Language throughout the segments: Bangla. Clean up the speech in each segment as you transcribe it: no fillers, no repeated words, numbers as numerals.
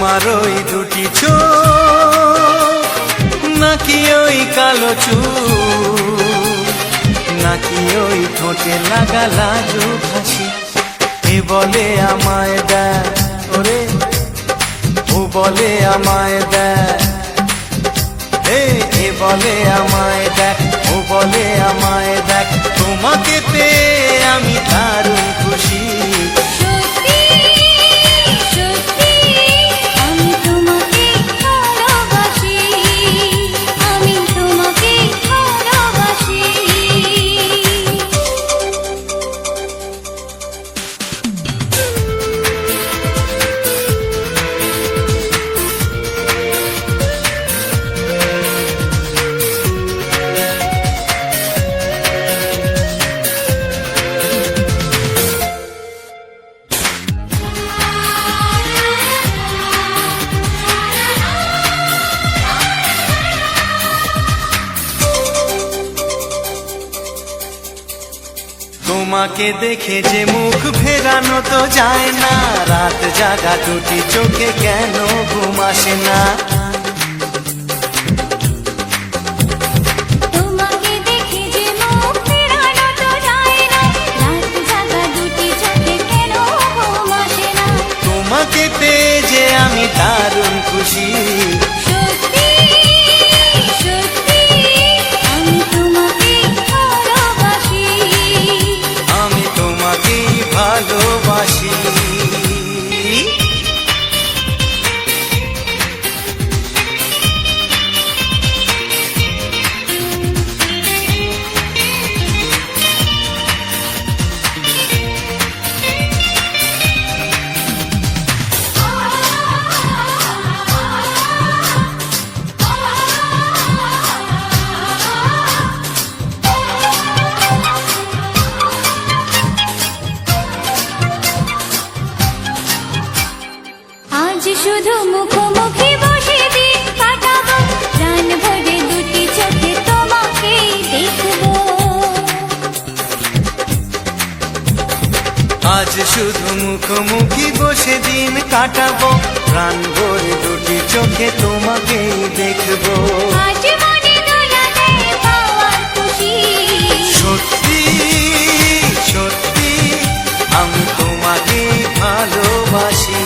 তোমার ওই দুটি চোখ নাকি ওই কালো চুল নাকি ওই ঠোঁটে লাগা লাজুক হাসি এ বলে আমায় দেয় ওরে ও বলে আমায় দেয় এ বলে আমায় দেখ ও বলে আমায় দেখ তোমাকে পেয়ে আমি দারুণ খুশি তোমাকে দেখে যে মুখ ফেরানো তো যায় না রাত জাগা দুটি চোখে কেন ঘুম আসে না তোমাকে দেখে যে মুখ ফেরানো তো যায় না রাত জাগা দুটি চোখে কেন ঘুম আসে না তোমাকে পেয়ে যে আমি দারুণ খুশি ভালোবাসি শুধু মুখোমুখি বসে দিন কাটাবো প্রাণ ভরে দুটি চোখে তোমাকে দেখবো আজ শুধু মুখোমুখি বসে দিন কাটাবো প্রাণ ভরে দুটি চোখে তোমাকেই দেখবো আজ মনে দোলাতে পাওয়ার খুশি সত্যি সত্যি আমি তোমাকে ভালোবাসি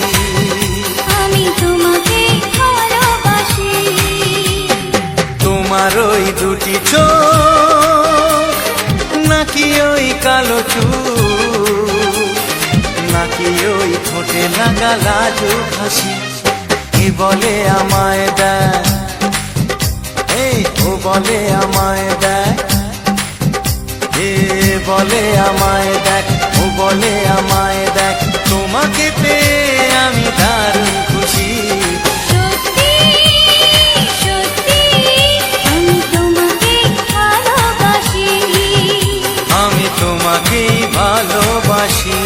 তোমার ওই দুটি চোখ নাকি ওই কালো চুল নাকি ওই ঠোঁটে লাগা লাজুক হাসি এ বলে আমায় দেয় ও বলে আমায় দেয় এ বলে আমায় দেখ ও বলে আমায় দেখ তোমাকে পেয়ে আমি দারুণ খুশি আমি তোমাকে ভালোবাসি আমি তোমাকে ভালোবাসি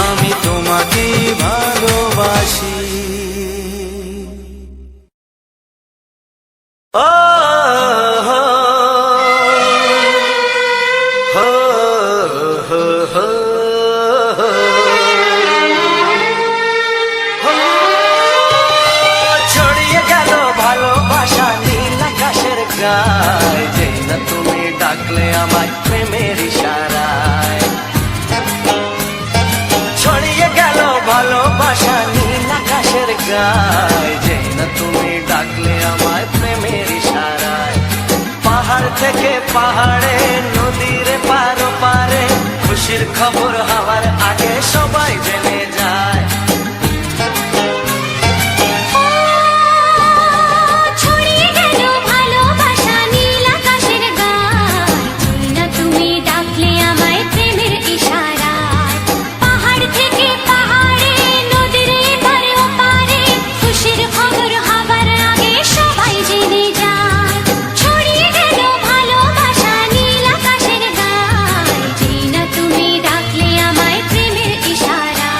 আমি তোমাকে ভালোবাসি ও হো হো হো হো ছড়িয়ে গেল ভালোবাসা নীল আকাশের গায় যেই না তুমি ডাকলে আমায় প্রেমের ইশারায় ছড়িয়ে গেল ভালোবাসা নীল আকাশের গায় যেই না তুমি ডাকলে আমায় প্রেমের ইশারায় পাহাড় থেকে পাহাড়ে নদীর পারো পারে খুশির খবর হওয়ার আগে সবাই জেনে যায় ইশারা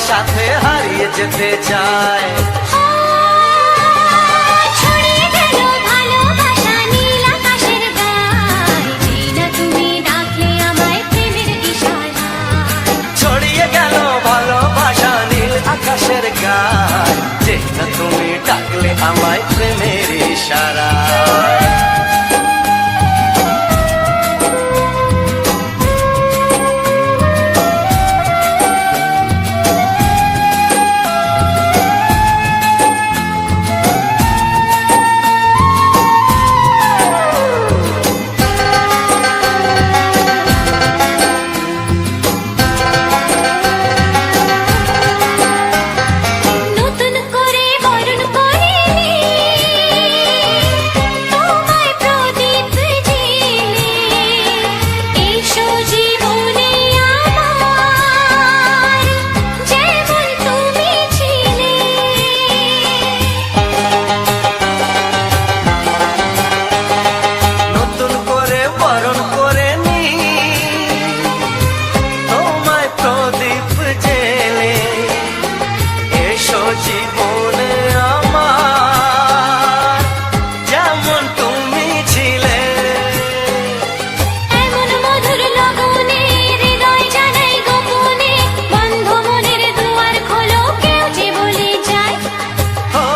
সাথে হারিয়ে যেতে চায়। ছড়িয়ে গেল ভালোবাসা নীল আকাশের গায়, যেই না তুমি ডাকলে আমায় প্রেমের ইশারায়। ছড়িয়ে গেল ভালোবাসা নীল আকাশের গায়, যেই না তুমি ডাকলে আমায় প্রেমের ইশারায়। নতুন করে বরণ করিনি তোমায় প্রদীপ জেলে, এসো জীবনে আমার যেমন তুমি ছিলে। নতুন করে বরণ করে নি তোমায় প্রদীপ জেলে, এসো জীবনে আমার যেমন তুমি ছিলে। এমন মধুর লগনে হৃদয় জানাই গোপনে, বন্ধ মনের দুয়ার খোলো কেউ যে বলে যায়। ও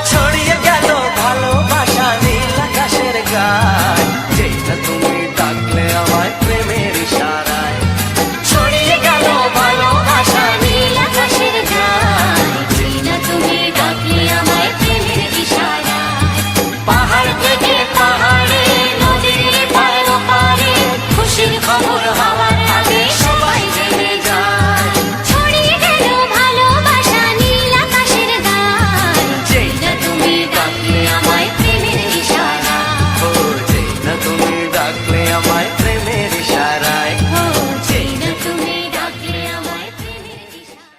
ছড়িয়ে গেল ভালোবাসা নীল আকাশের গায়, যেটা তুমি ডাকলে আমায় প্রেমের ইশারায়। ছড়িয়ে গেল ভালোবাসা নীল আকাশের গায়, যেই না তুমি ডাকলে আমায় প্রেমের ইশারায়। পাহাড় থেকে পাহাড়ে নদীর পার ওপারে খুশির খবর হওয়ার আগে সবাই জেনে যায়। ছড়িয়ে গেল ভালোবাসা নীল আকাশের গায়, যেই না তুমি ডাকলে আমায় প্রেমের ইশারায়। ও যেই না তুমি ডাকলে আমায় প্রেমের ইশারায়। ও যেই না তুমি ডাকলে আমায় প্রেমের ইশারায়।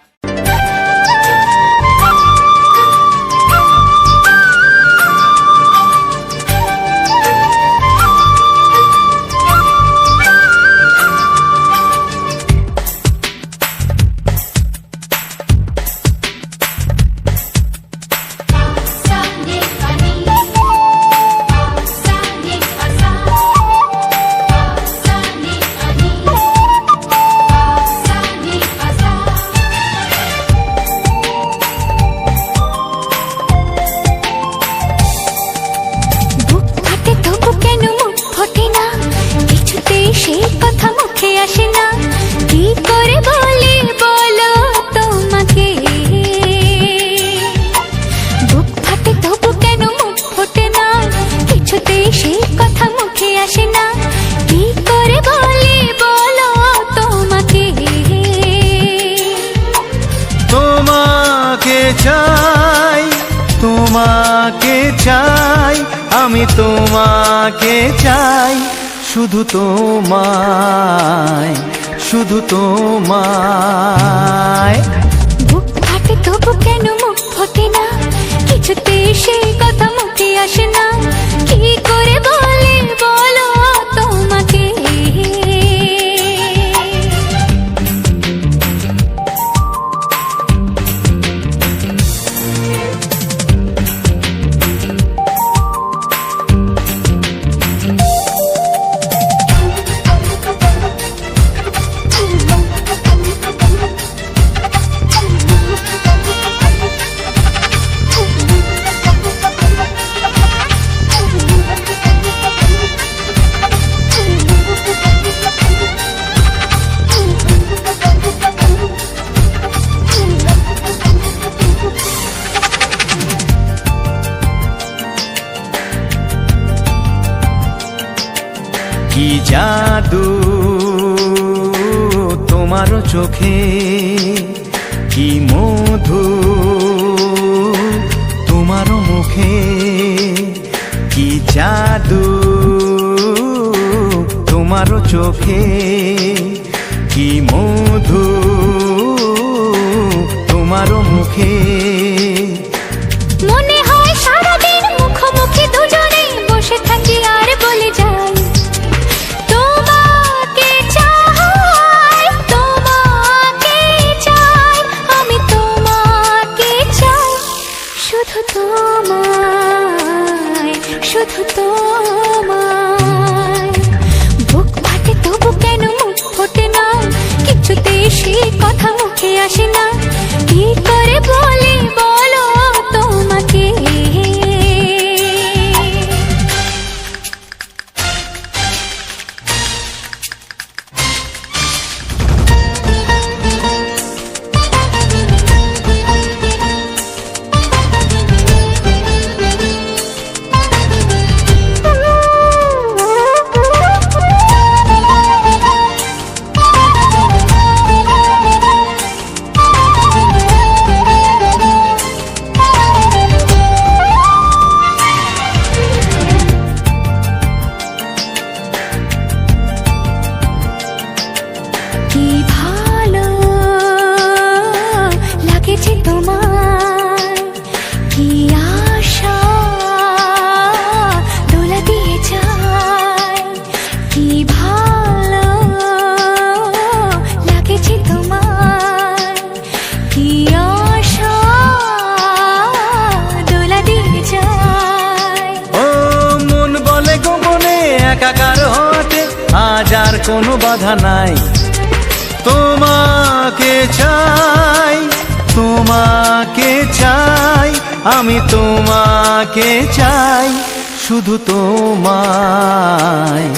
Sani pani, sani asa, sani pani, sani asa. বুক ফাটে তবু কেন মুখ ফোটে না, কিছুতেই সেই কথা মুখে আসে না, কি করে বলি বলো তোমাকে। বুক ফাটে তবু কেন মুখ ফোটে না, কিছুতেই সেই কথা মুখে আসে না, কি করে বলি বলো তোমাকে। তোমাকে চাই, তোমাকে চাই, আমি তোমাকে চাই, শুধু তোমায়, শুধু তোমায়। বুক ফাটে তবু কেন মুখ ফোটে না, কিছুতেই সেই কথা মুখে আসে না, কি করে বলি বলো তোমাকে। কি জাদু তোমার চোখে, কি মধু তোমার মুখে, কি জাদু তোমার চোখে, কি মধু তোমার মুখে। মনে হয় সারাদিন মুখোমুখি দুজনে বসে থাকি আর বলে যাই, তোমাকে চাই, তোমাকে শুধু তোমায়। বুক ফাটে তবু কেন মুখ ফোটে না, কিছুতে সে কথা মুখে আসে না, কি করে বলে বলো তোমাকে। কি ভালো লাগেছে তোমার, কি আশা দোলা দিয়ে যায়। কি ভালো লাগেছে তোমার, কি আশা দোলা দিয়ে যায়। ও মন বলে গোপনে একাকার হতে আজ আর কোনো বাধা নাই। তোমাকে চাই, তোমাকে চাই, আমি তোমাকে চাই, শুধু তোমায়,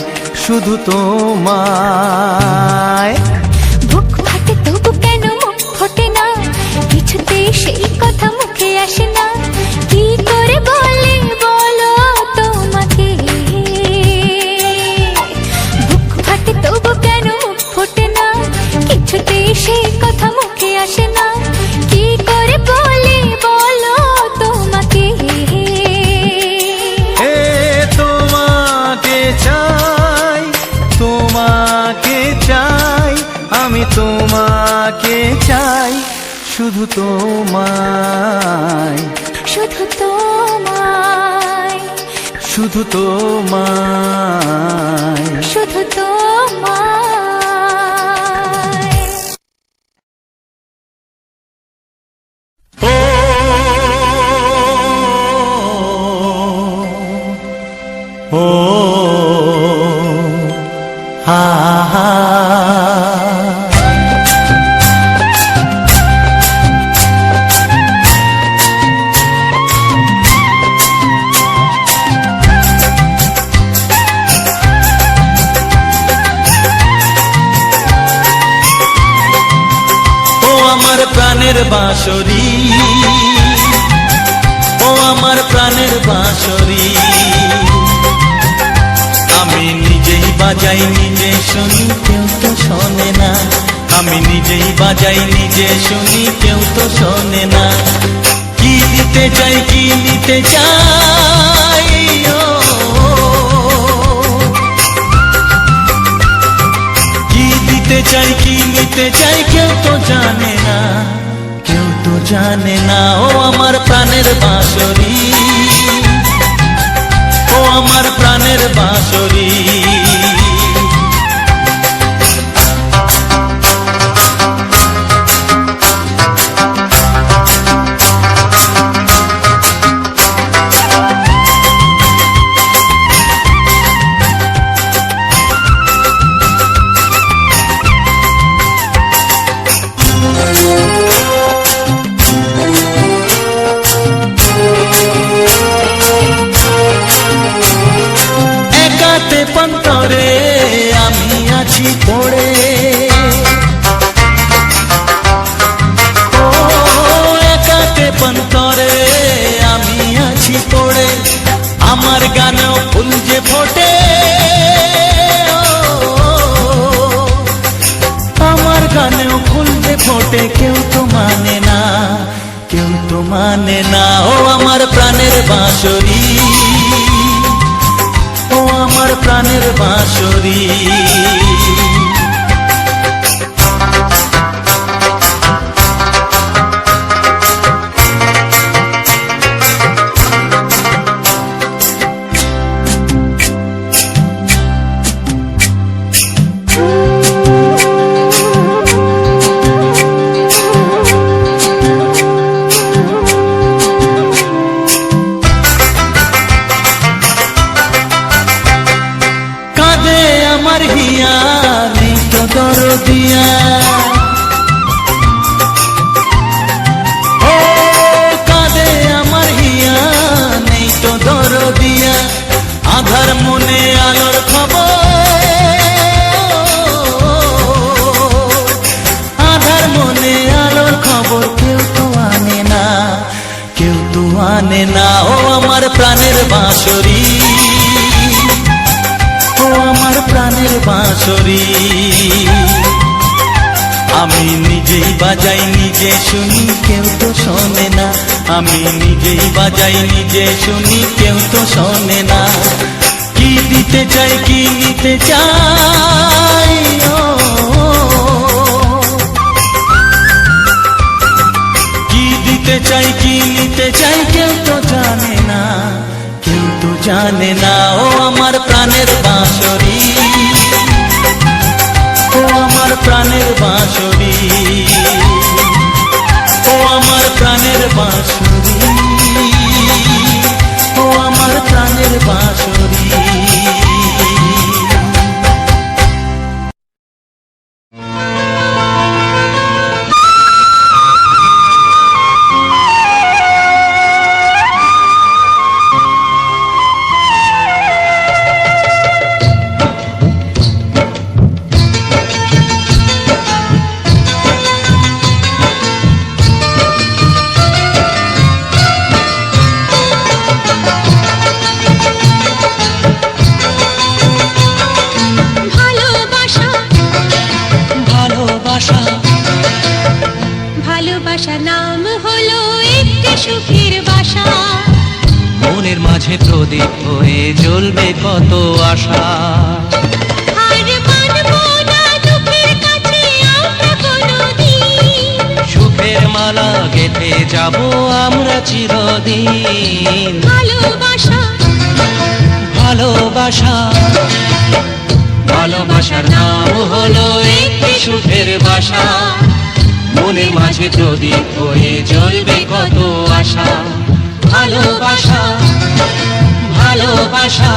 শুধু তোমায়। বুক ফাটে তবু কেন মুখ ফোটে না, কিছুতে সেই কথা মুখে আসে না, কি করে বলে বলো তোমাকে। বুক ফাটে তবু কেন মুখ ফোটে না, কিছুতে সেই কথা মুখে আসে না, কি করে বলে বলো তোমাকে। এ তোমাকে চাই, তোমাকে চাই, আমি তোমাকে চাই, শুধু তোমায়, শুধু তোমায়, শুধু তোমায়। শুধু তোমায়। ও ও হা হা। আমার প্রাণের বাঁশরি, ও আমার প্রাণের বাঁশরি, আমি নিজেই বাজাই নিজে শুনি কেউ তো শোনে না, আমি নিজেই বাজাই নিজে শুনি কেউ তো শোনে না। কি দিতে চাই, কি নিতে চাই, ও কি দিতে চাই, কি নিতে চাই, কেউ তো জানে না, কেউ তো জানে না। ও আমার প্রাণের বাঁশরি, ও আমার প্রাণের বাঁশরি। পন্তরে আমি আছি পড়ে, ও একাতে পন্তরে আমি আছি পড়ে, আমার গানেও ফুল যে ফোটে, আমার গানেও ফুল যে ফোটে, কেউ তো মানে না, কেউ তো মানে না। ও আমার প্রাণের বাঁশরি, ও আমার প্রাণের বাঁশরি। আমার হিয়া নেই তো দরদিয়া, ও কাঁদে আমার হিয়া নেই তো দরদিয়া, আধার মনে আলোর খবর, আধার মনে আলোর খবর কেউ তো আনে না, কেউ তো আনে না। ও আমার প্রাণের বাঁশরি, ও আমার প্রাণের বাঁশরি, আমি নিজেই বাজাই নিজে শুনি কেউ তো শোনে না, আমি নিজেই বাজাই নিজে শুনি কেউ তো শোনে না। কি দিতে চাই কি নিতে চাই, ও কি দিতে চাই কি নিতে চাই কেউ তো জানে না, কেউ তো জানে না। ও আমার প্রাণের বাঁশরি, ও আমার প্রাণের বাঁশরি, ও আমার প্রাণের বাঁশরি, ও আমার প্রাণের বাঁশরি। ভালোবাসা নাম হলো একটি সুখের বাসা, মনের মাঝে প্রদীপ হয়ে জ্বলবে কত আশা, আর মানবো না দুঃখের কাছে আমরা কোনোদিন, সুখের মালা গেঁথে যাব আমরা চিরদিন। ভালোবাসা ভালোবাসা ভালোবাসার নাম হলো একটি সুখের বাসা, মনের মাঝে প্রদীপ হয়ে জ্বলবে কত আশা, ভালোবাসা ভালোবাসা।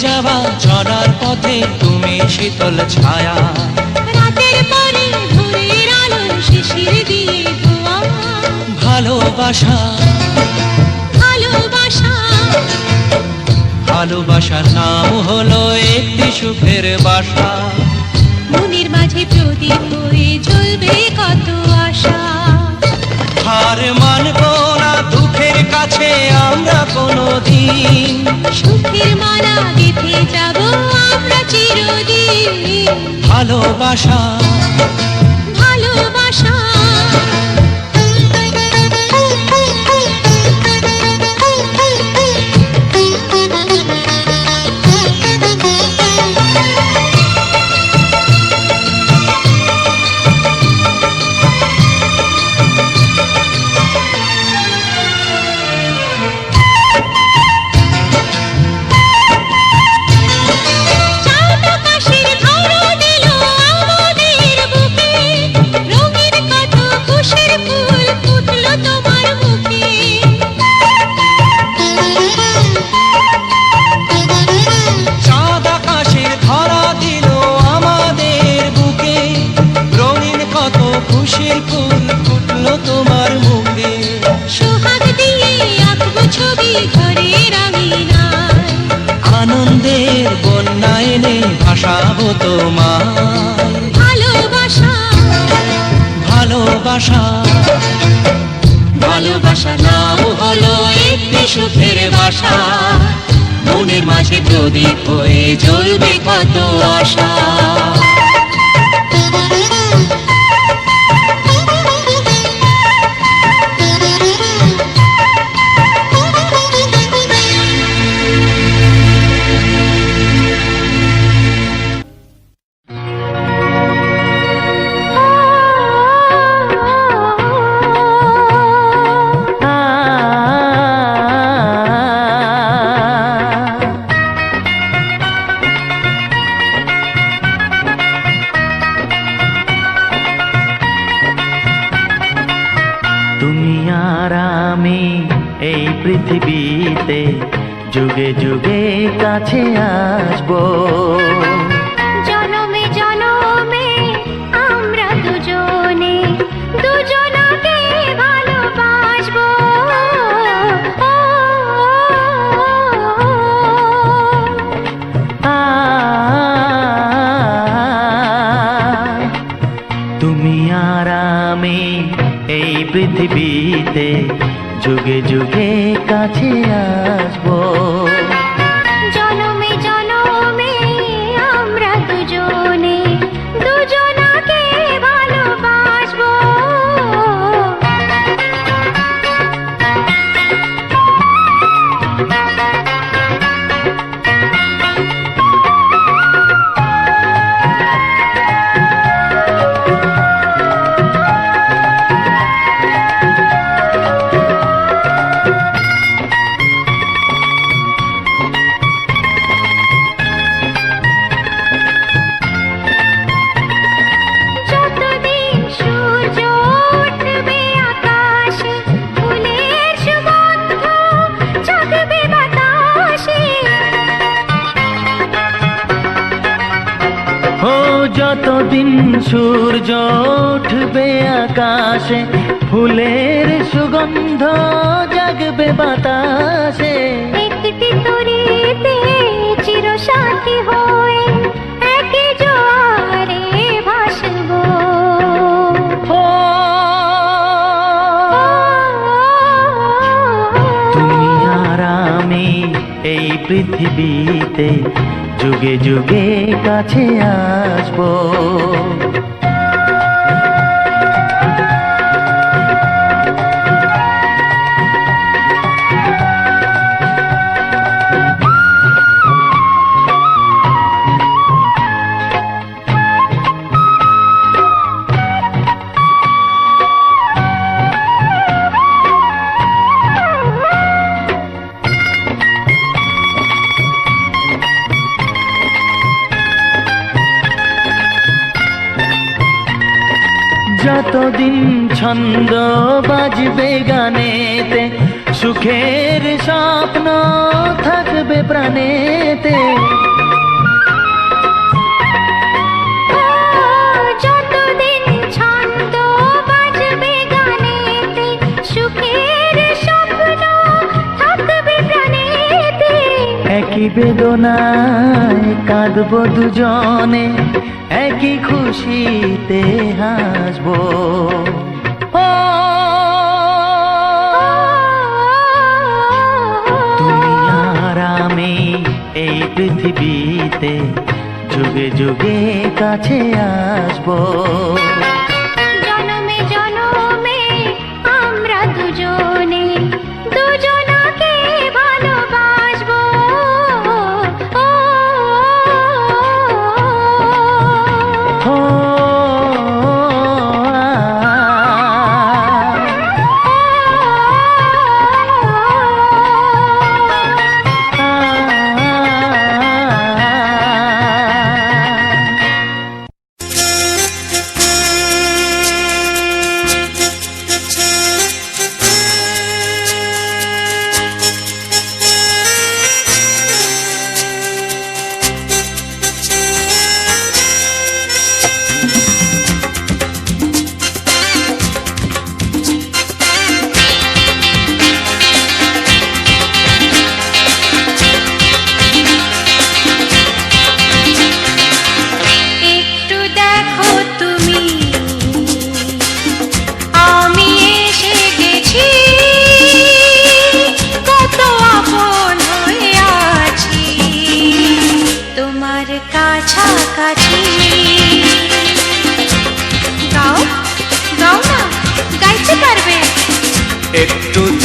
যাওয়া চলার পথে তুমি শীতল ছায়া, রাতের পরে ভোরের আলো শিশির দিয়ে ধোয়া, ভালোবাসা ভালোবাসা ভালোবাসার নাম হলো একটি সুখের বাসা, মনের মাঝে প্রদীপ হয়ে জ্বলবে কত আশা, হার মানবো না দুঃখের কাছে আমরা কোনোদিন, সুখের মালা গেঁথে যাব আমরা চিরদিন, ভালোবাসা ভালোবাসা। খুশির ফুল ফুটলো তোমার মুখে, সোহাগ দিয়ে আঁকবো ছবি ঘরের আঙিনায়, আনন্দের বন্যা এনে ভাসাবো তোমায়, ভালোবাসা ভালোবাসা। ভালোবাসা নাম হলো একটি সুখের বাসা, মনের মাঝে প্রদীপ হয়ে জ্বলবে কত আশা। তুমি আর আমি এই পৃথিবীতে যুগে যুগে কাছে আসবো। জনমে জনমে আমরা দুজনে দুজনাকে ভালোবাসবো। তুমি আর আমি এই পৃথিবীতে যুগে যুগে কাছে আসবো। জনমে জনমে আমরা দুজনে দুজনাকে ভালোবাসবো। যতদিন সূর্য উঠবে আকাশে, ফুলের সুগন্ধ জাগবে বাতাসে। ও যতদিন সূর্য উঠবে আকাশে, ফুলের সুগন্ধ জাগবে বাতাসে। একটি তরিতে চিরসাথী হয়ে একই জোয়ারে ভাসবো। ও তুমি আর আমি এই পৃথিবীতে যুগে যুগে কাছে আসবো। যতদিন ছন্দ বাজবে গানেতে, সুখের স্বপ্ন থাকবে প্রাণেতে। যতদিন ছন্দ বাজবে গানেতে, সুখের স্বপ্ন থাকবে প্রাণেতে। একই বেদনায় কাঁদবো দুজনে, একই খুশিতে হাসবো। ও তুমি আর আমি এই পৃথিবীতে যুগে যুগে কাছে আসবো। জনমে জনমে আমরা দুজনে দুজনাকে ভালোবাসবো।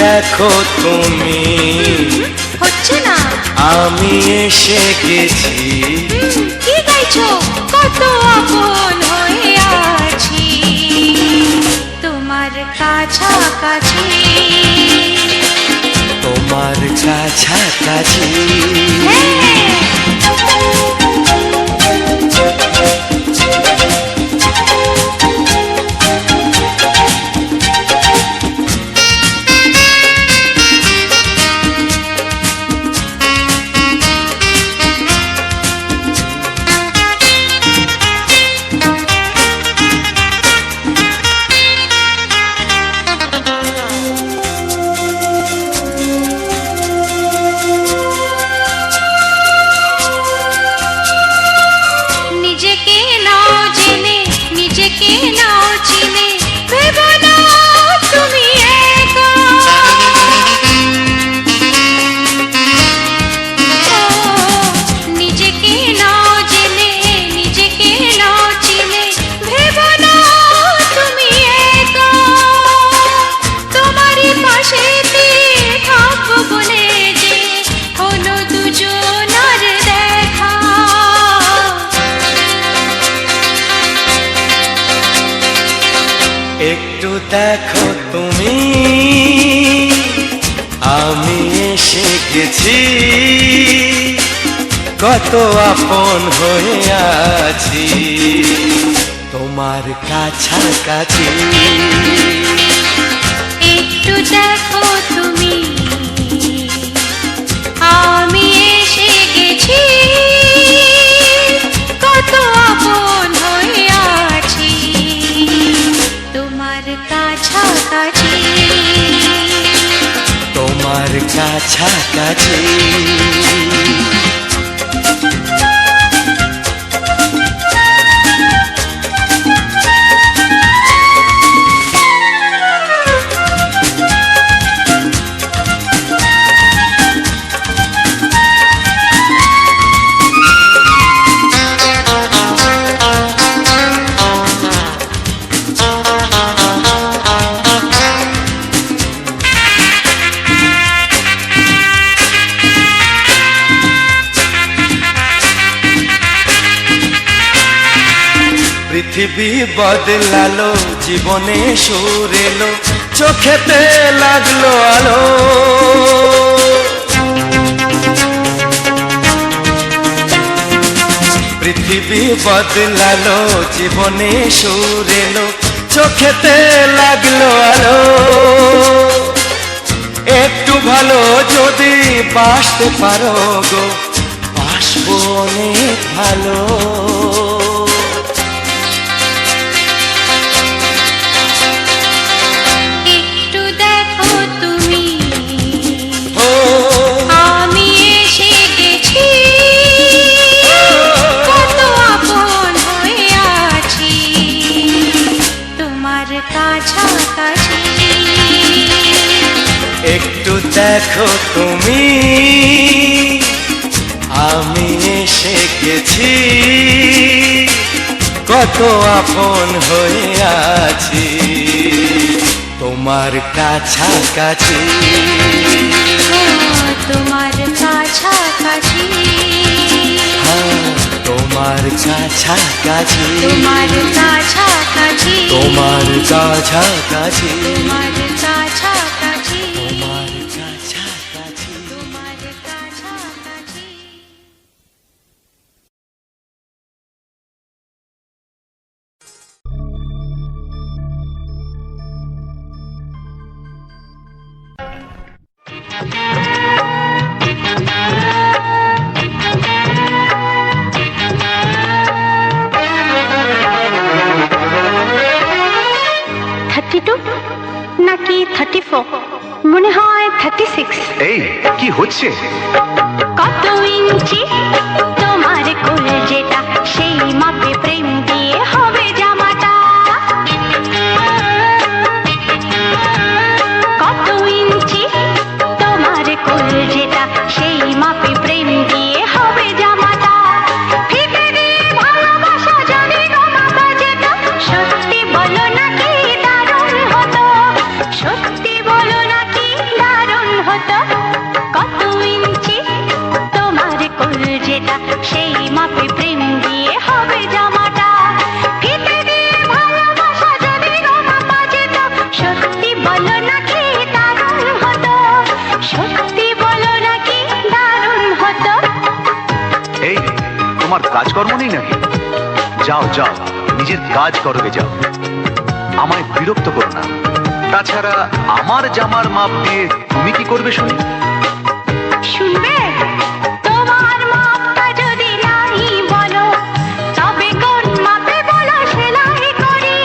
দেখো তুমি, হচ্ছে না। আমি এসে গেছি। কি গাইছো? কত আপন হয়ে আছি তোমার কাছাকাছি, তোমার কাছাকাছি। নিজেকে নাও জেনে, নিজেকে নাও চিনে, ভেবো না তুমি একা। ও, নিজেকে নাও জেনে, নিজেকে নাও চিনে, ভেবো না তুমি একা। তোমারই পাশেতে থাকবো বলে যে হলো দুজনার দেখা। একটু দেখো তুমি, আমি এসে গেছি। কত আপন হয়ে আছি তোমার কাছাকাছি। একটু দেখো তুমি, আমি এসে গেছি। কত আপন হয়ে আছি তোমার কাছাকাছি, তোমার কাছাকাছি। পৃথিবী বদলালো, জীবনে সুর এলো, চোখেতে লাগলো আলো। পৃথিবী বদলালো, জীবনে সুর এলো, চোখেতে লাগলো আলো। একটু ভালো যদি বাসতে পারো গো, বাসবো অনেক ভালো। একটু দেখো তুমি, ও আমি এসে গেছি। কত আপন হয়ে আছি তোমার কাছাকাছি। একটু দেখো তুমি, আমি এসে গেছি। কত আপন হয়ে আছি তোমার কাছাকাছি, তোমার কাছাকাছি, হ্যাঁ, তোমার কাছাকাছি, তোমার কাছাকাছি, তোমার কাছাকাছি, তোমার কাছাকাছি, তোমার কাছাকাছি। তোমার কাছাকাছি। নাকি 34, মনে হয় 36। এই কি হচ্ছে? কত ইঞ্চি তোমার কোল যেটা, সেই মাপে প্রেম দিয়ে হবে জামাটা। কত ইঞ্চি তোমার কোল যেটা, সেই মাপে প্রেম দিয়ে হবে জামাটা। ফিতে দিয়ে ভালোবাসা যদি গোমাতা যেত, সত্যি বলো নাকি দারুণ হতো, সত্যি বলো নাকি কাজকর্ম নেই নাকি? যাও যাও, নিজের কাজ করবে যাও, আমায় বিরক্ত করো না। তাছাড়া আমার জামার মাপ দিয়ে তুমি কি করবে শুনি? শুনবে? তোমার মাপটা যদি নাই বলো, তবে কোন মাপে বলো সেলাই করি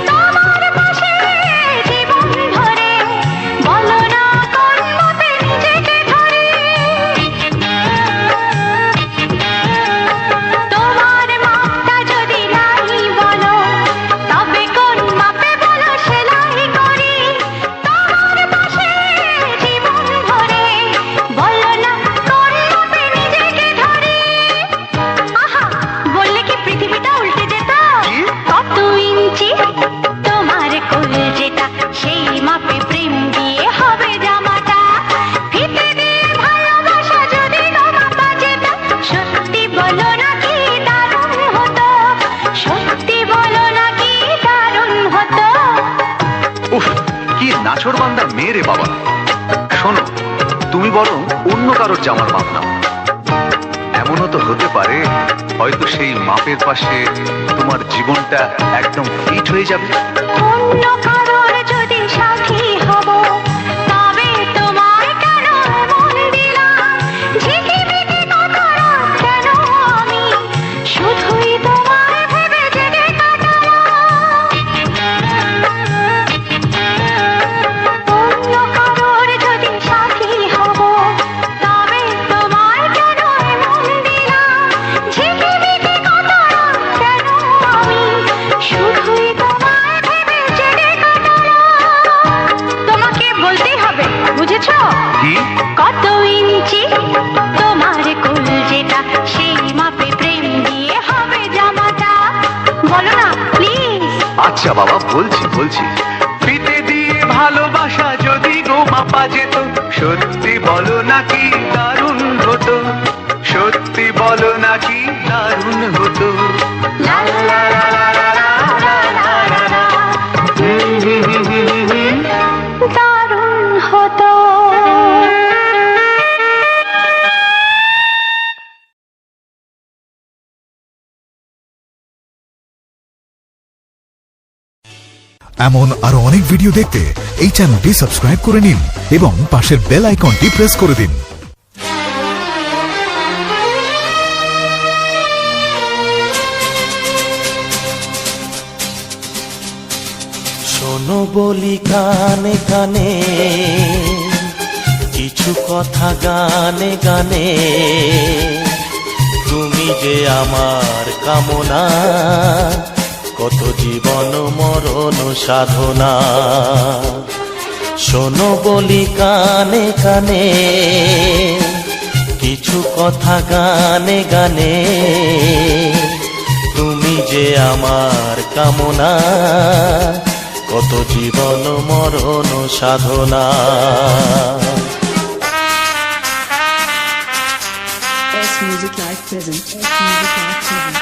তোমার পাশে জীবন ধরে। বলো না কোন মাপে নিজেকে ধরি। তোমার মাপটা যদি নাই বলো, তবে কোন মাপে বলো সেলাই করি তোমার পাশে জীবন ধরে। বলো না কোন মাপে নিজেকে ধরি। আহা, বললে কি পৃথিবীটা উল্টে যেত? কত ইঞ্চি তোমার কোল যেটা, সেই মাপে প্রেম দিয়ে হবে জামাটা। ফিতে দিয়ে ভালোবাসা যদি গো মাপা যেত, সত্যি বলো না কি দারুণ হতো। সত্যি বলো না কি দারুণ হতো। উফ, কি নাছোড়বান্দা মেয়ে রে বাবা। শোনো, তুমি বরং অন্য কারোর জামার মাপ নাও। এমনও তো হতে পারে হয়তো সেই মাপের পাশে তোমার জীবনটা একদম ফিট হয়ে যাবে। অন্য কারোর যদি সাথী হব, তবে তোমায় কেন মন দিলাম? ঝিকিমিকি কত রাত কেন আমি শুধুই তোমায় ভেবে জেগে কাটালাম। অন্য কারোর যদি সাথী হব, তবে তোমায় কেন মন দিলাম? ঝিকিমিকি কত রাত কেন আমি শুধুই তোমায় ভেবে জেগে কাটালাম। তোমাকে বলতেই হবে, বুঝেছো? কি? কত ইঞ্চি তোমার কোল যেটা, সেই মাপে প্রেম দিয়ে হবে জামাটা। বলো না প্লিজ। আচ্ছা বাবা, বলছি বলছি। ফিতে দিয়ে ভালোবাসা যদি গো মাপা যেত, সত্যি বলো নাকি দারুণ হতো। সত্যি বলো নাকি দারুণ হতো। লা লা লা লা লা লা লা লা লা লা। দারুণ হতো। এমন আরো অনেক ভিডিও দেখতে এই চ্যানেলটি সাবস্ক্রাইব করে নিন এবং পাশের বেল আইকনটি প্রেস করে দিন। শোনো বলি কানে কানে, কিছু কথা গানে গানে। তুমি যে আমার কামনা, কত জীবন মরণ সাধনা। শোনো বলি কানে কানে, কিছু কথা গানে গানে। তুমি যে আমার কামনা, কত জীবন মরণ সাধনা। S Music Live present. S Music Live present.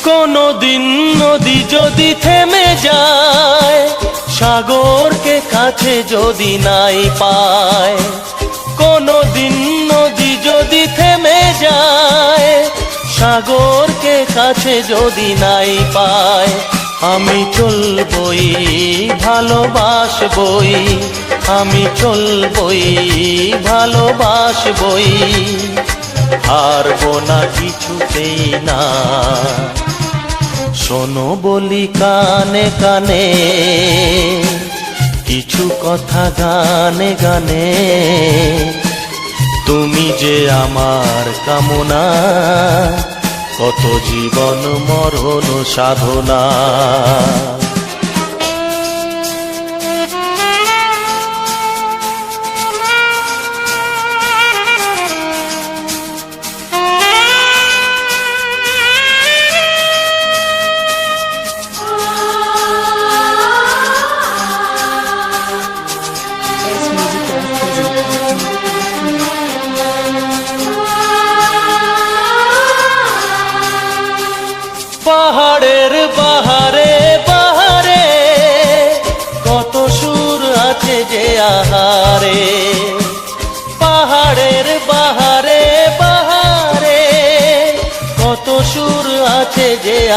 কোনদিন নদী যদি থেমে যায়, সাগরকে কাছে যদি নাই পায়। কোনদিন নদী যদি থেমে যায়, সাগরকে কাছে যদি নাই পায়। আমি চলবই ভালোবাসবই, আমি চলবই ভালোবাসবই। হারবো না কিছুতেই না। শোনো বলি কানে কানে, কিছু কথা গানে গানে। তুমি যে আমার কামনা, কত জীবন মরণ সাধনা।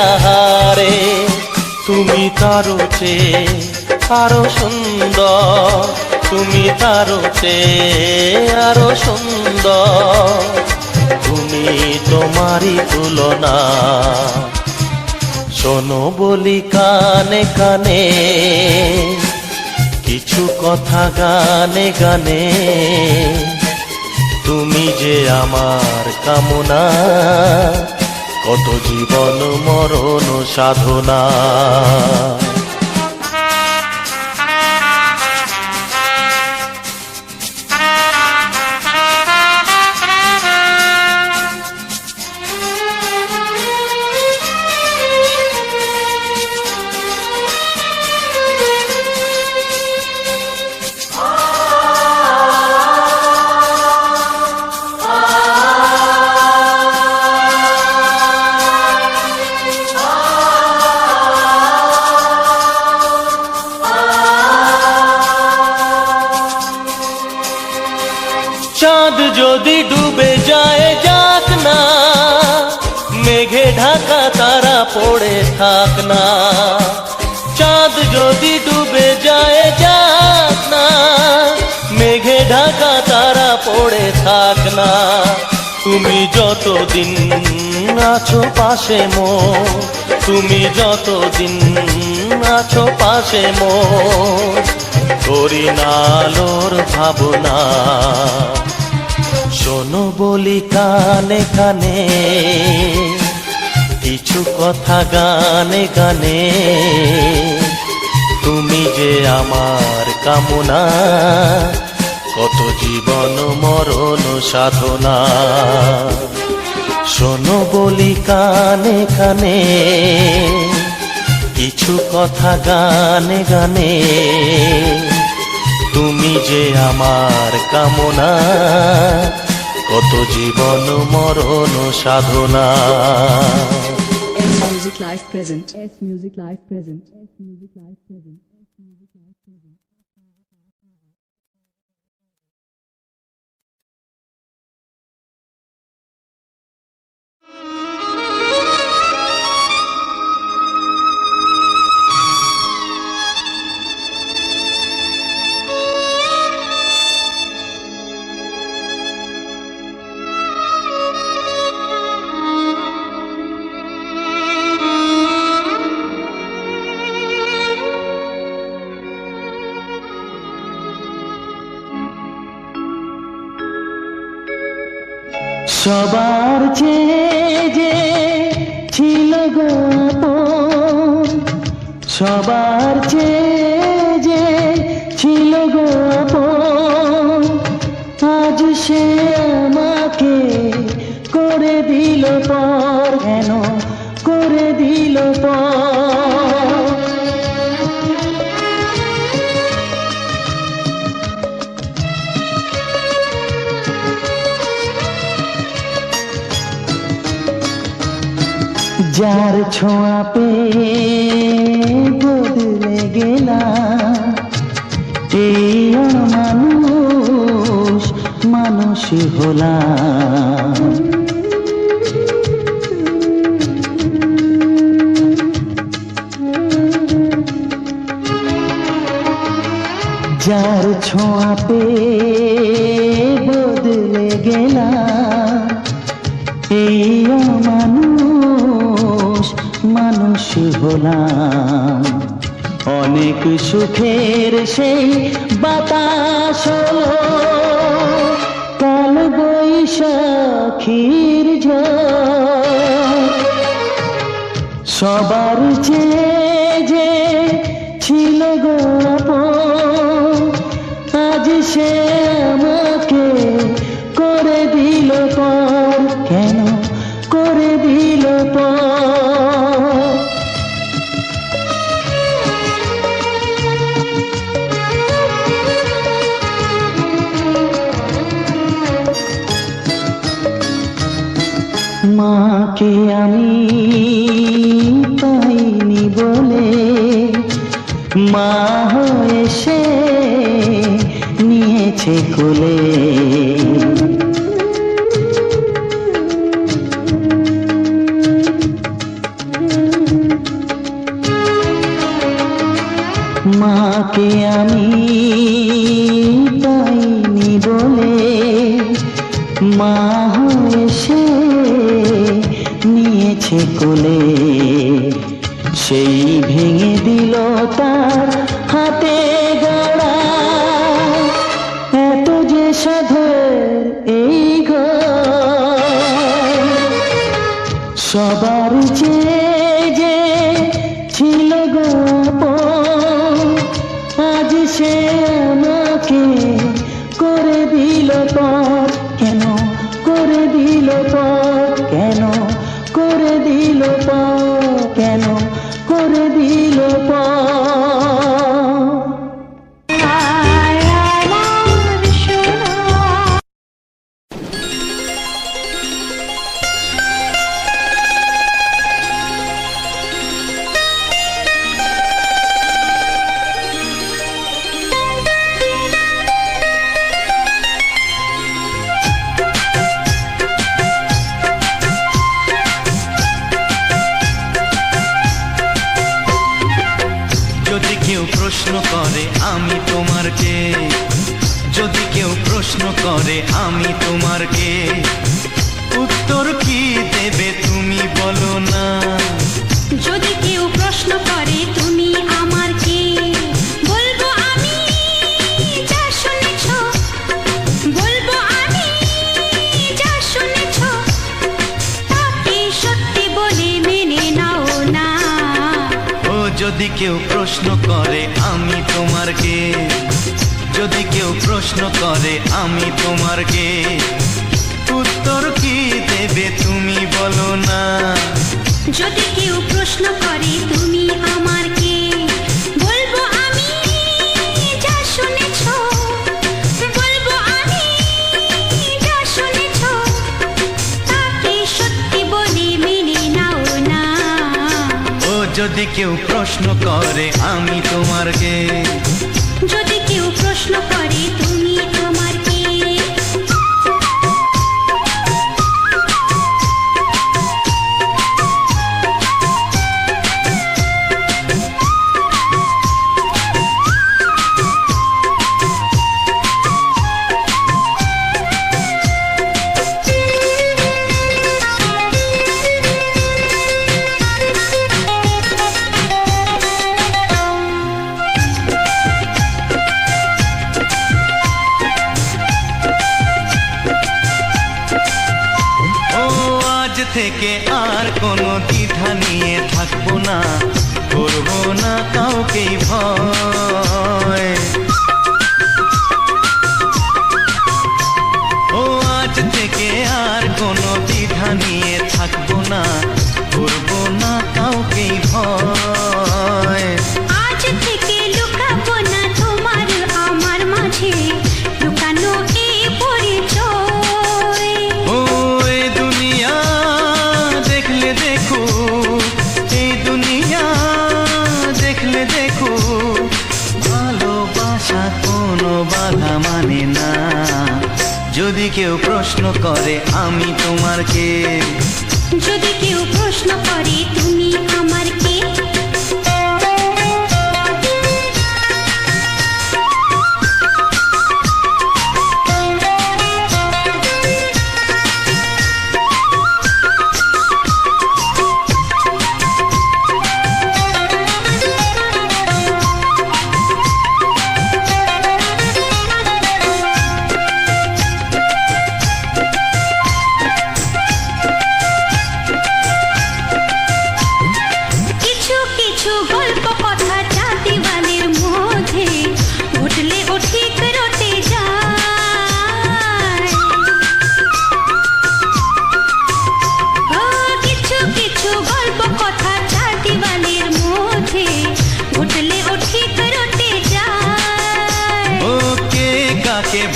আহারে তুমি তারও চেয়ে আরো সুন্দর, তুমি তারও চেয়ে আরো সুন্দর, তুমি তোমারই তুলনা। শোনো বলি কানে কানে কিছু কথা গানে গানে, তুমি যে আমার কামনা, কত জীবন মরণ সাধনা। চাঁদ যদি ডুবে যায় যাক না, মেঘে ঢাকা তারা পড়ে থাক না। চাঁদ যদি ডুবে যায় যাক না, মেঘে ঢাকা তারা পড়ে থাক না। তুমি যতদিন আছো পাশে মোর, তুমি যতদিন আছো পাশে মোর, করি না আলোর ভাবনা। শোনো বলি কানে কানে কিছু কথা গানে গানে, তুমি যে আমার কামনা, কত জীবন মরণ সাধনা। শোনো বলি কানে কানে কিছু কথা গানে গানে, তুমি যে আমার কামনা, কত জীবন মরণ সাধনা। S Music Live present. S Music Live present. S Music Live present. S Music Live present. সবার চেয়ে যে ছিল গো আপন, সবার চেয়ে যে ছিল গো আপন, আজ সে আমাকে করে দিল পর, কেন করে দিল পর। যার ছোঁয়া পেয়ে বদলে গেলাম, এই মানুষ মানুষ হলাম। যার ছোঁয়া পেয়ে বদলে গেলাম, এই মানুষ মানুষ হলাম। অনেক সুখের সেই বাতাস হলো, কাল বৈশাখীর ঝড়। সবার চেয়ে যে ছিল গো আপন, আজ সে আমাকে করে দিল পর, কেন করে দিল পর। মাকে আমি পাইনি বলে, মা হয়ে সে নিয়েছে কোলে। মাকে আমি পাইনি বলে মা এসে নিয়েছে কোলে, সেই ভেঙে দিল তার হাতে গড়া এত যে সাধের এই ঘর। সবার যে ছিল গো আপন, আজ সে আমাকে করে দিল পর। কেন করে দিল পর, কেন করে দিল পর, কেন করে দিল পর। যদি কেউ প্রশ্ন করে আমি তোমার কে, যদি কেউ প্রশ্ন করে আমি তোমার কে, উত্তর কি দেবে তুমি বলো না। যদি কেউ প্রশ্ন করে তুমি আমার কে, বলবো আমি যা শুনেছ, বলবো আমি যা শুনেছ, তাকে সত্যি বলে মেনে নাও না। ও যদি কেউ প্রশ্ন করে আমি তোমার কে, যদি কেউ প্রশ্ন করে আমি তোমার কে, উত্তর কি দেবে তুমি বলো না। যদি কেউ প্রশ্ন করে তুমি আমার কে, বলবো আমি যা শুনেছ, বলবো আমি যা শুনেছ, তাকে সত্যি বলে মেনে নাও না। ও যদি কেউ প্রশ্ন করে আমি তোমার কে, যদি কেউ প্রশ্ন করে তুমি আমার কে। থেকে আর কোনো দ্বিধা নিয়ে থাকবো না, করবো না কাউকেই ভয়। ও আজ থেকে আর কোনো দ্বিধা নিয়ে থাকবো না, করবো না কাউকেই ভয়। আজ থেকে লুকাবো না তোমার আমার মাঝে লুকানো এই পরিচয়। ও এই দুনিয়া দেখলে দেখো, এই দুনিয়া দেখলে দেখো, ভালোবাসা কোনো বাধা মানে না। যদি কেউ প্রশ্ন করে আমি তোমার কে, যদি কেউ প্রশ্ন করে তুমি আমার কে।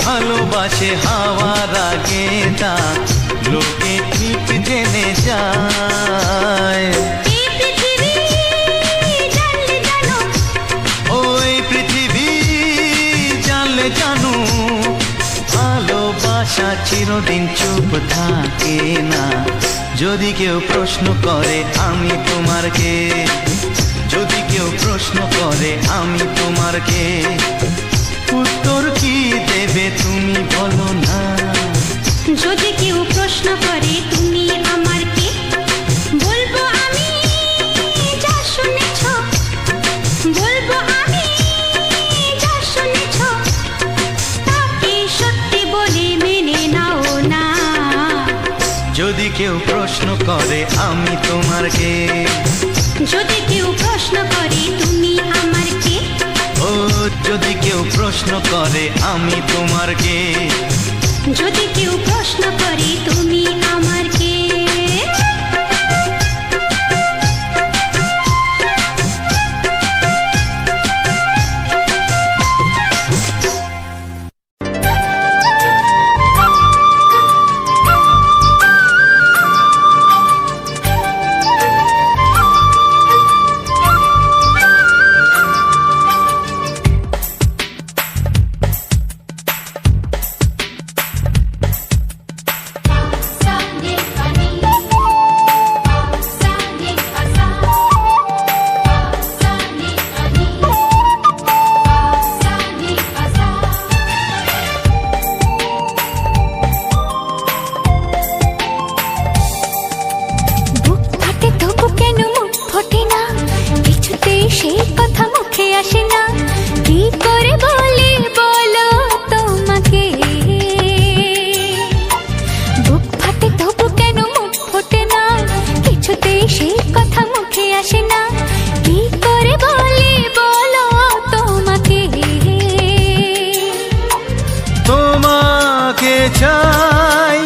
ভালোবাসে হাওয়ার আগে তা লোকে ঠিক জেনে যায়। ওই পৃথিবী জানলে জানো, ভালোবাসা চিরদিন চুপ থাকে না। যদি কেউ প্রশ্ন করে আমি তোমার কে, যদি কেউ প্রশ্ন করে আমি তোমার তোমার কে? উত্তর কি দেবে তুমি বলো না। যদি কেউ প্রশ্ন করে তুমি আমার কে, বলবো আমি যা শুনেছ, বলবো আমি যা শুনেছ, তাকে সত্যি বলে মেনে নাও না। যদি কেউ প্রশ্ন করে আমি তোমার কে, যদি কেউ প্রশ্ন করে তুমি আমার কে, ও যদি কেউ প্রশ্ন করে আমি তোমার কে, যদি কেউ প্রশ্ন করে তুমি আমার কে। সেই কথা মুখে আসে না, কি করে বলি বলো তোমাকে। বুক ফাটে তবু কেন মুখ ফোটে না, কিছুতেই সেই কথা মুখে আসে না, কি করে বলি বলো তোমাকে। তোমাকে চাই,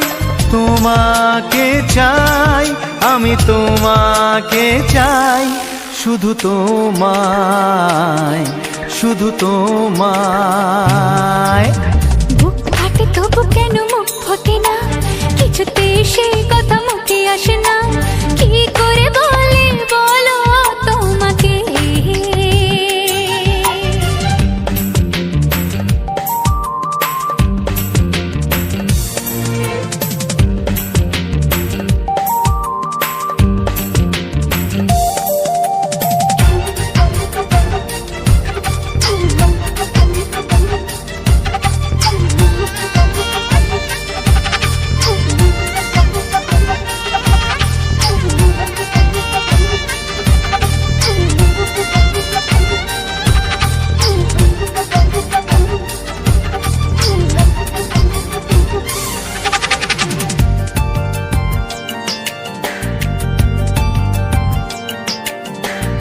তোমাকে চাই, আমি তোমাকে চাই, শুধু তোমায়, শুধু তোমায়। বুক ফাটে তবু কেন মুখ ফোটে না, কিছুতে সেই কথা মুখে আসে না, কি করে বলি বলো তোমাকে।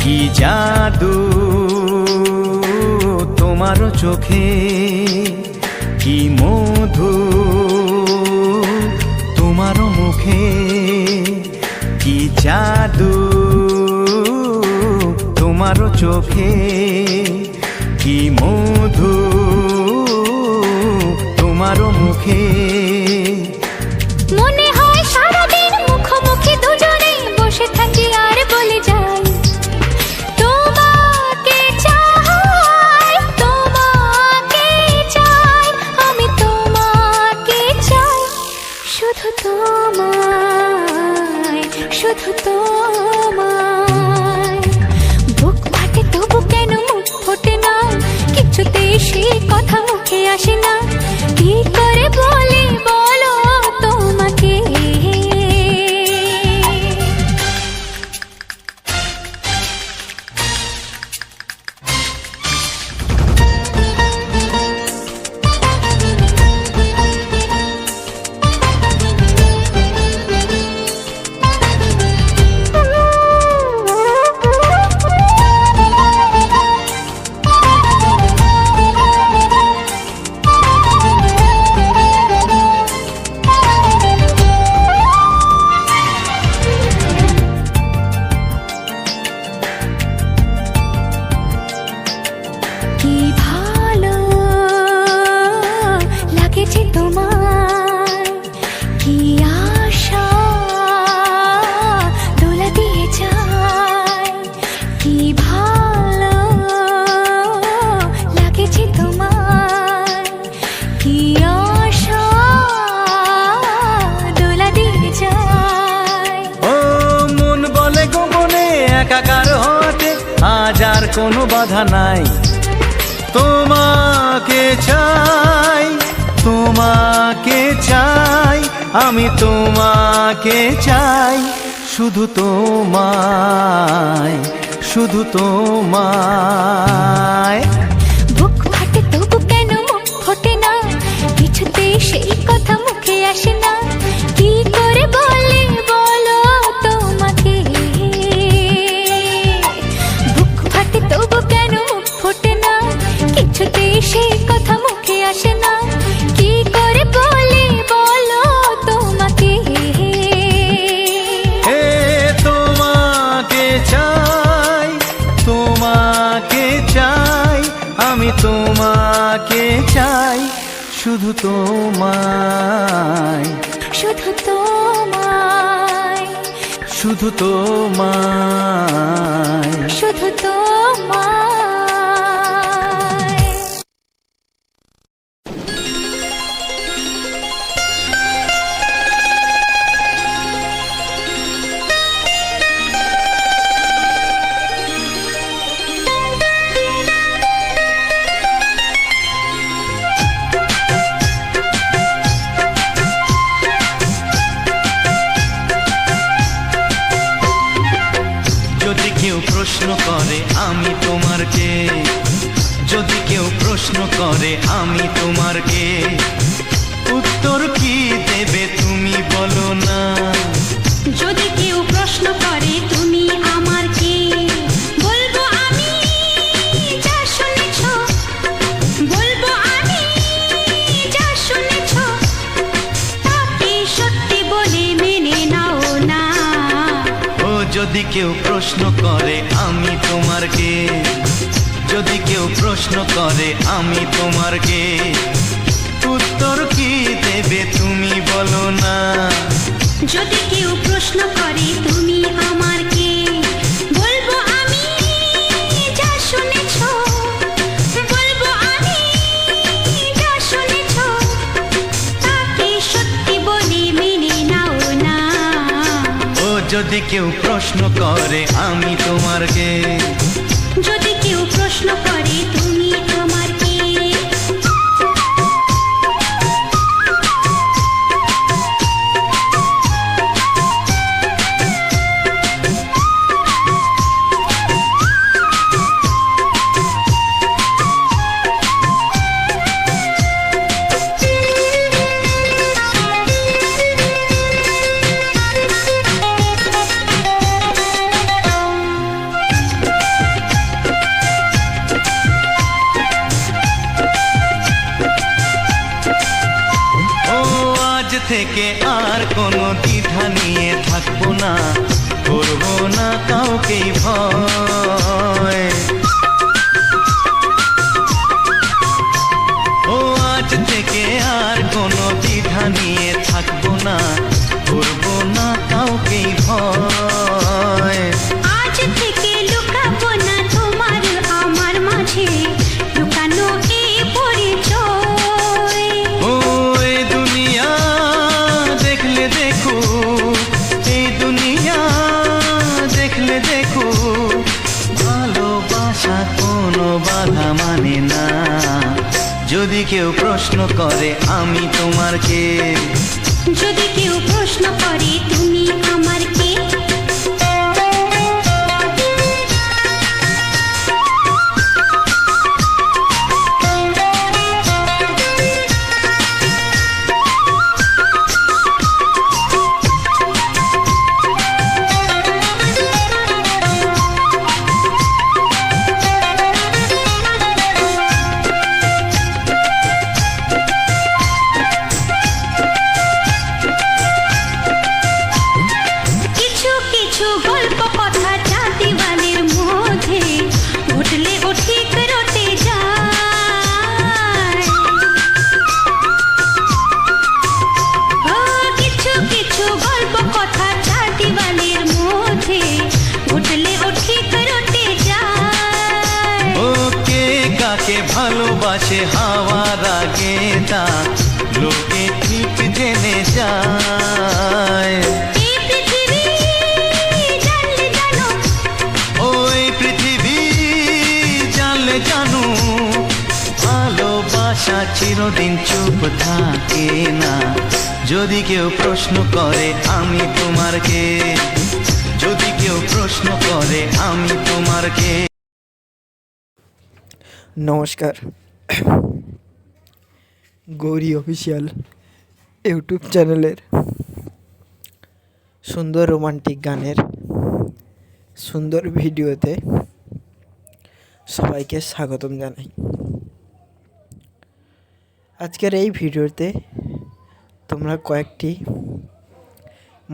কি জাদু তোমার চোখে, কি মধু তোমার মুখে, কি জাদু তোমার চোখে, কি মধু তোমার মুখে। মনে হয় সারাদিন মুখোমুখি দুজনে বসে থাকি আর বলে যাই, তোমাকে চাই, তোমাকে চাই, আমি তোমাকে চাই, শুধু তোমায়, শুধু তোমায়। বুক ফাটে তবু কেন মুখ ফোটে না, কিছুতেই সেই কথা মুখে আসে না, কি করে বলি বলো তোমাকে। কি ভালো লাগেছে তোমার, কি আশা দোলা দিয়ে যায়, কি ভালো লাগেছে তোমার, কি আশা দোলা দিয়ে যায়। ও মন বলে গোপনে একাকার হতে আজ আর কোনো বাধা নাই, তোমাকে চাই, তোমাকে চাই, আমি তোমাকে চাই, শুধু তোমায়, শুধু তোমায়। বুক ফাটে তবু কেন মুখ ফোটে না, কিছুতে সেই কথা মুখে আসে না, কি করে বলে বলো তোমাকে। বুক ফাটে তবু কেন মুখ ফোটে না, কিছুতে সেই কথা মুখে আসে না, কি করে বলে বলো তোমাকে। হে তোমাকে চাই, তোমাকে চাই, আমি তোমাকে চাই, শুধু তোমায়, শুধু তোমায়, শুধু তোমায়। শুধু তোমায়। যদি কেউ প্রশ্ন করে আমি তোমার কে, যদি কেউ প্রশ্ন করে আমি তোমার কে, উত্তর কি দেবে তুমি বলো না। যদি কেউ প্রশ্ন করে তুমি আমার কে, বলবো আমি যা শুনেছ, বলবো আমি যা শুনেছ, তাকে সত্যি বলে মেনে নাও না। ও যদি কেউ প্রশ্ন করে আমি তোমার কে, যদি কেউ প্রশ্ন করে আমি তোমার কে, উত্তর কি দেবে তুমি বলো না। যদি কেউ প্রশ্ন করে তুমি আমার কে, বলবো আমি যা শুনেছ, বলবো আমি যা শুনেছ, তাকে সত্যি বলে মেনে নাও না। ও যদি কেউ প্রশ্ন করে আমি তোমার কে, যদি কেউ প্রশ্ন করে তুমি আমার কে। থেকে আর কোনো দ্বিধা নিয়ে থাকবো না, করবো না কাউকেই ভয়। ও আজ থেকে আর কোনো দ্বিধা নিয়ে থাকবো না, করবো না কাউকেই ভয়। আজ থেকে লুকাবো না তোমার আমার মাঝে লুকানো এই পরিচয়। ও এই দুনিয়া দেখলে দেখো, এই দুনিয়া দেখলে দেখো, ভালোবাসা কোনো বাধা মানে না। যদি কেউ প্রশ্ন করে আমি তোমার কে, যদি কেউ প্রশ্ন করে তুমি আমার কে। ভালোবাসে হাওয়ার আগে তা লোকে ঠিক জেনে যায়। ওই পৃথিবী জানলে জানো, চিরদিন চুপ থাকে না। যদি কেউ প্রশ্ন করে আমি তোমার কে, যদি কেউ প্রশ্ন করে আমি তোমার কে। নমস্কার, গৌরী অফিসিয়াল ইউটিউব চ্যানেলের সুন্দর রোমান্টিক গানের সুন্দর ভিডিওতে সবাইকে স্বাগতম জানাই। আজকের এই ভিডিওতে তোমরা কয়েকটি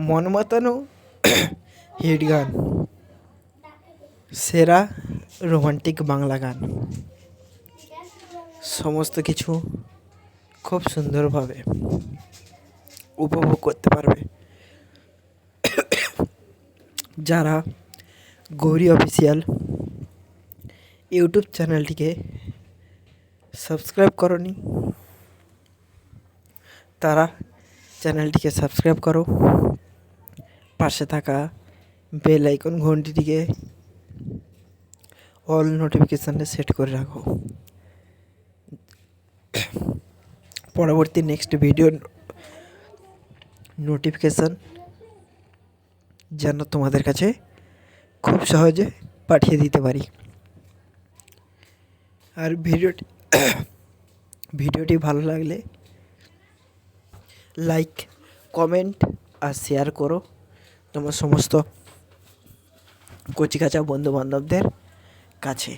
মন মাতানো হিট গান, সেরা রোমান্টিক বাংলা গান সমস্ত কিছু খুব সুন্দরভাবে উপভোগ করতে পারবে। যারা গৌরী অফিসিয়াল ইউটিউব চ্যানেলটিকে সাবস্ক্রাইব করনি তারা চ্যানেলটিকে সাবস্ক্রাইব করো, পাশে থাকা বেল আইকন ঘন্টিটিকে অল নোটিফিকেশানে সেট করে রাখো। পরবর্তী নেক্সট ভিডিও নোটিফিকেশান যেন তোমাদের কাছে খুব সহজে পাঠিয়ে দিতে পারি। আর ভিডিওটি ভালো লাগলে লাইক, কমেন্ট আর শেয়ার করো তোমার সমস্ত কচিকাঁচা বন্ধুবান্ধবদের কাছে।